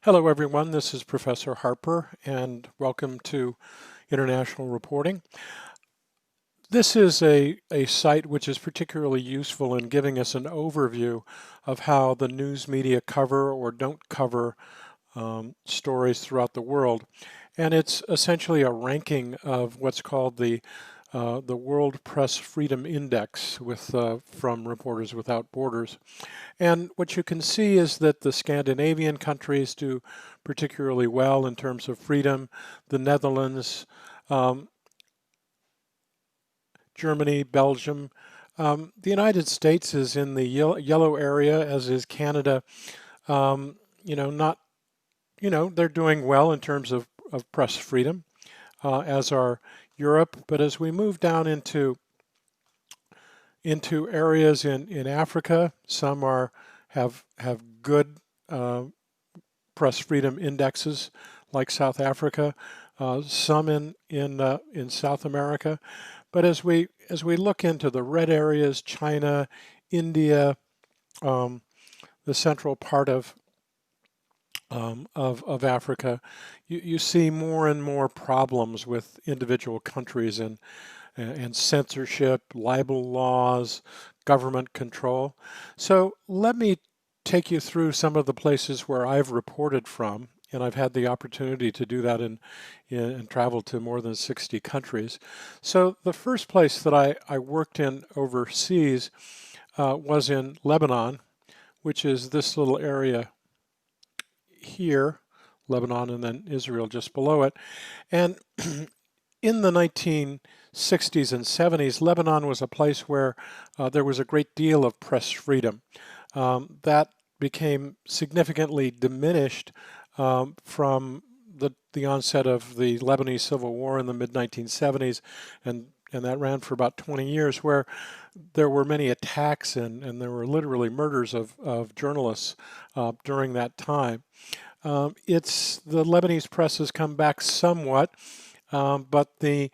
Hello everyone, this is Professor Harper and welcome to International Reporting. This is a site which is particularly useful in giving us an overview of how the news media cover or don't cover stories throughout the world. And it's essentially a ranking of what's called the World Press Freedom Index from Reporters Without Borders. And what you can see is that the Scandinavian countries do particularly well in terms of freedom. The Netherlands, Germany, Belgium. The United States is in the yellow area, as is Canada. Not, they're doing well in terms of press freedom, as are Europe. But as we move down into areas in Africa, some have good press freedom indexes, like South Africa, some in South America. But as we look into the red areas, China, India, the central part of Africa, you see more and more problems with individual countries and censorship, libel laws, government control. So let me take you through some of the places where I've reported from, and I've had the opportunity to do that and travel to more than 60 countries. So the first place that I worked in overseas was in Lebanon, which is this little area here, Lebanon and then Israel just below it. And in the 1960s and 70s, Lebanon was a place where there was a great deal of press freedom. That became significantly diminished from the onset of the Lebanese Civil War in the mid-1970s, and that ran for about 20 years, where there were many attacks and there were literally murders of journalists during that time. The Lebanese press has come back somewhat, but the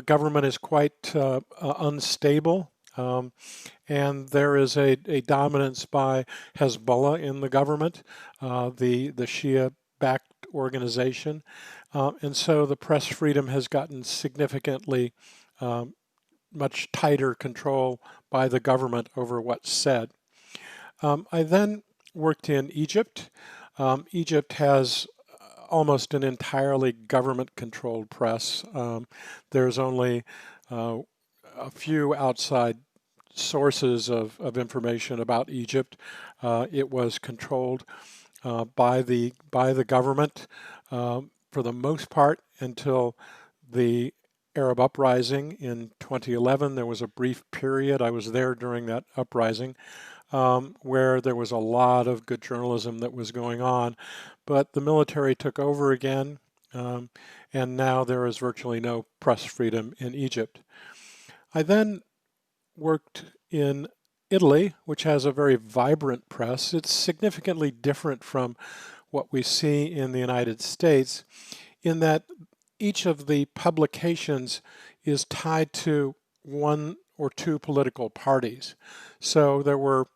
government is quite unstable, and there is a dominance by Hezbollah in the government, the Shia-backed organization, and so the press freedom has gotten significantly much tighter control by the government over what's said. I then worked in Egypt. Egypt has almost an entirely government-controlled press. There's only a few outside sources of information about Egypt. It was controlled by the government for the most part until the Arab uprising in 2011. There was a brief period, I was there during that uprising, where there was a lot of good journalism that was going on, but the military took over again, and now there is virtually no press freedom in Egypt. I then worked in Italy, which has a very vibrant press. It's significantly different from what we see in the United States in that each of the publications is tied to one or two political parties. So there were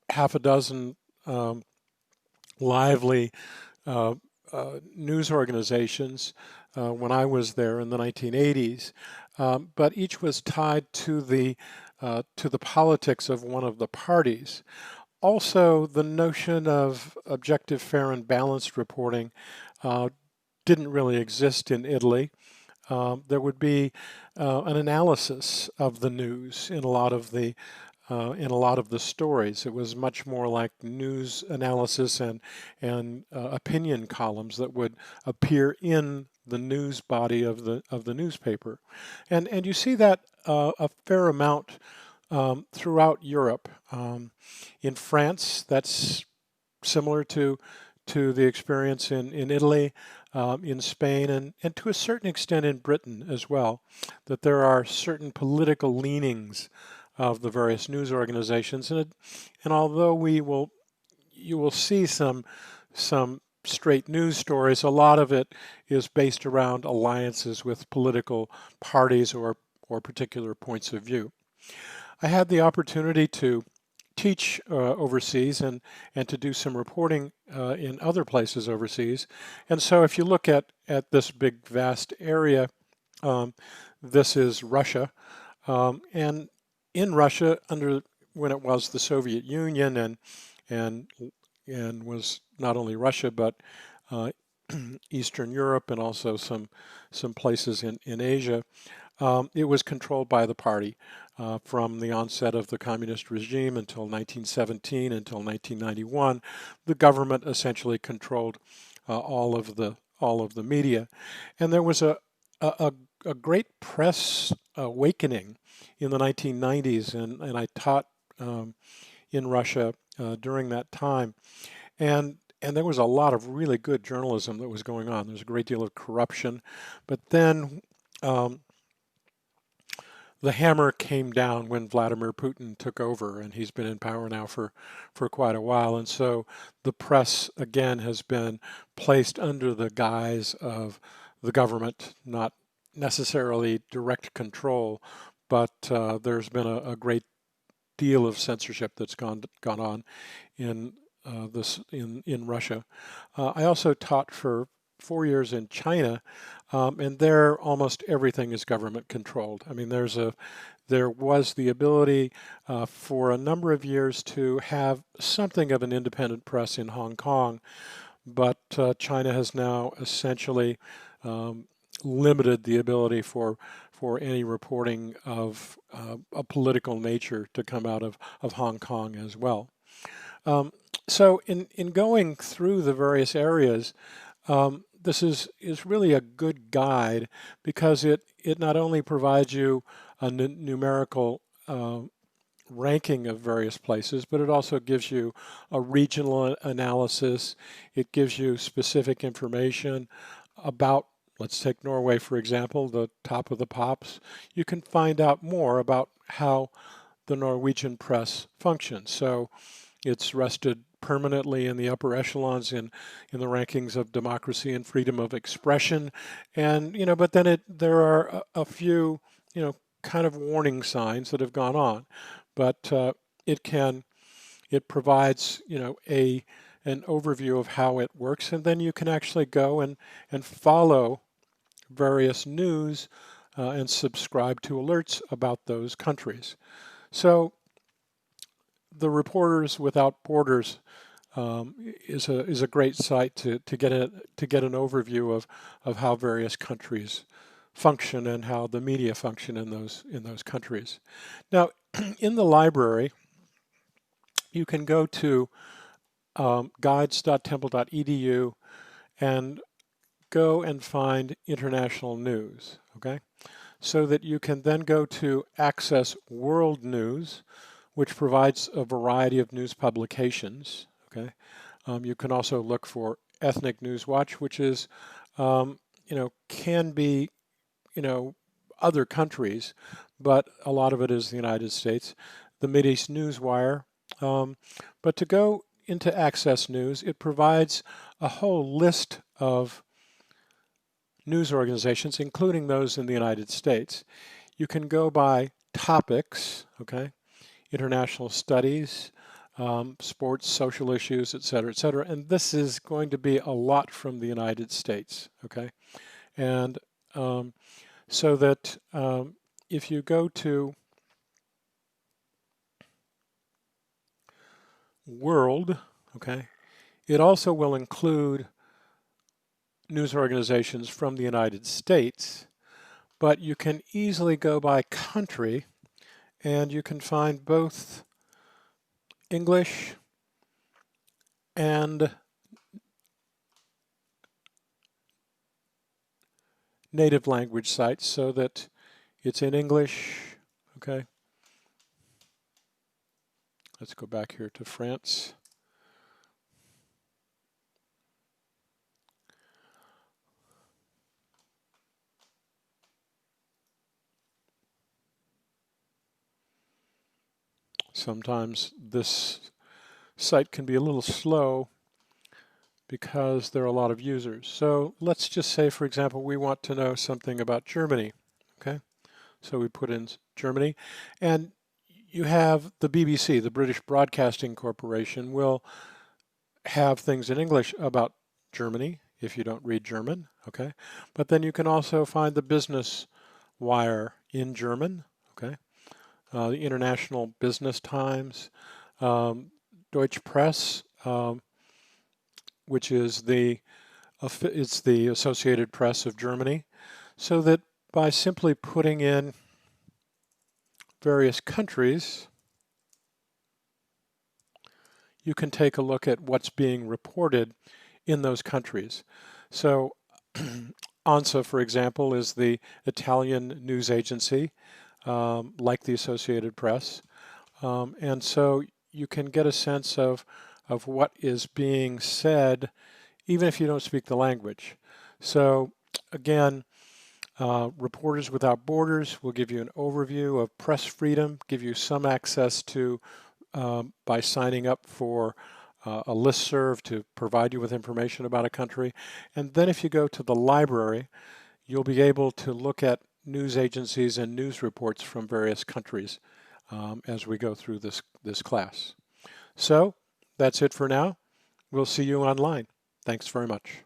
half a dozen lively news organizations when I was there in the 1980s, but each was tied to the politics of one of the parties. Also, the notion of objective, fair, and balanced reporting didn't really exist in Italy. There would be an analysis of the news in a lot of the stories. It was much more like news analysis and opinion columns that would appear in the news body of the newspaper, and you see that a fair amount throughout Europe. In France, that's similar to the experience in Italy, in Spain, and to a certain extent in Britain as well, that there are certain political leanings of the various news organizations, and although you will see some straight news stories, a lot of it is based around alliances with political parties or particular points of view. I had the opportunity to teach overseas and to do some reporting in other places overseas. And so if you look at this big vast area, this is Russia. And in Russia, when it was the Soviet Union and was not only Russia but Eastern Europe and also some places in Asia, it was controlled by the party from the onset of the communist regime until 1917, until 1991. The government essentially controlled all of the media, and there was a great press awakening in the 1990s, and I taught in Russia during that time, and there was a lot of really good journalism that was going on. There was a great deal of corruption, but then the hammer came down when Vladimir Putin took over, and he's been in power now for quite a while. And so the press, again, has been placed under the guise of the government, not necessarily direct control, but there's been a great deal of censorship that's gone on in in Russia. I also taught for 4 years in China, and there almost everything is government controlled. I mean, there was the ability for a number of years to have something of an independent press in Hong Kong, but China has now essentially limited the ability for any reporting of a political nature to come out of Hong Kong as well. So in going through the various areas, this is really a good guide because it not only provides you a numerical ranking of various places, but it also gives you a regional analysis. It gives you specific information about, let's take Norway for example, the top of the pops. You can find out more about how the Norwegian press functions. So it's rested permanently in the upper echelons in the rankings of democracy and freedom of expression, and but then there are a few kind of warning signs that have gone on, but it provides an overview of how it works, and then you can actually go and follow various news and subscribe to alerts about those countries. So the Reporters Without Borders is a great site to get an overview of how various countries function and how the media function in those countries. Now, in the library, you can go to guides.temple.edu and go and find international news, okay? So that you can then go to Access World News, which provides a variety of news publications, okay? You can also look for Ethnic News Watch, which is, can be, other countries, but a lot of it is the United States. The Mideast Newswire. But to go into Access News, it provides a whole list of news organizations, including those in the United States. You can go by topics, okay? International studies, sports, social issues, et cetera, and this is going to be a lot from the United States, okay? And so that if you go to World, okay, it also will include news organizations from the United States, but you can easily go by country, and you can find both English and native language sites, so that it's in English, okay? Let's go back here to France. Sometimes this site can be a little slow because there are a lot of users. So let's just say, for example, we want to know something about Germany, okay? So we put in Germany, and you have the BBC, the British Broadcasting Corporation, will have things in English about Germany if you don't read German, okay? But then you can also find the Business Wire in German, okay? The International Business Times, Deutsche Press, which is it's the Associated Press of Germany, so that by simply putting in various countries, you can take a look at what's being reported in those countries. So ANSA, for example, is the Italian news agency, like the Associated Press. And so you can get a sense of what is being said, even if you don't speak the language. So again, Reporters Without Borders will give you an overview of press freedom, give you some access to, by signing up for a listserv to provide you with information about a country. And then if you go to the library, you'll be able to look at news agencies and news reports from various countries as we go through this class. So that's it for now. We'll see you online. Thanks very much.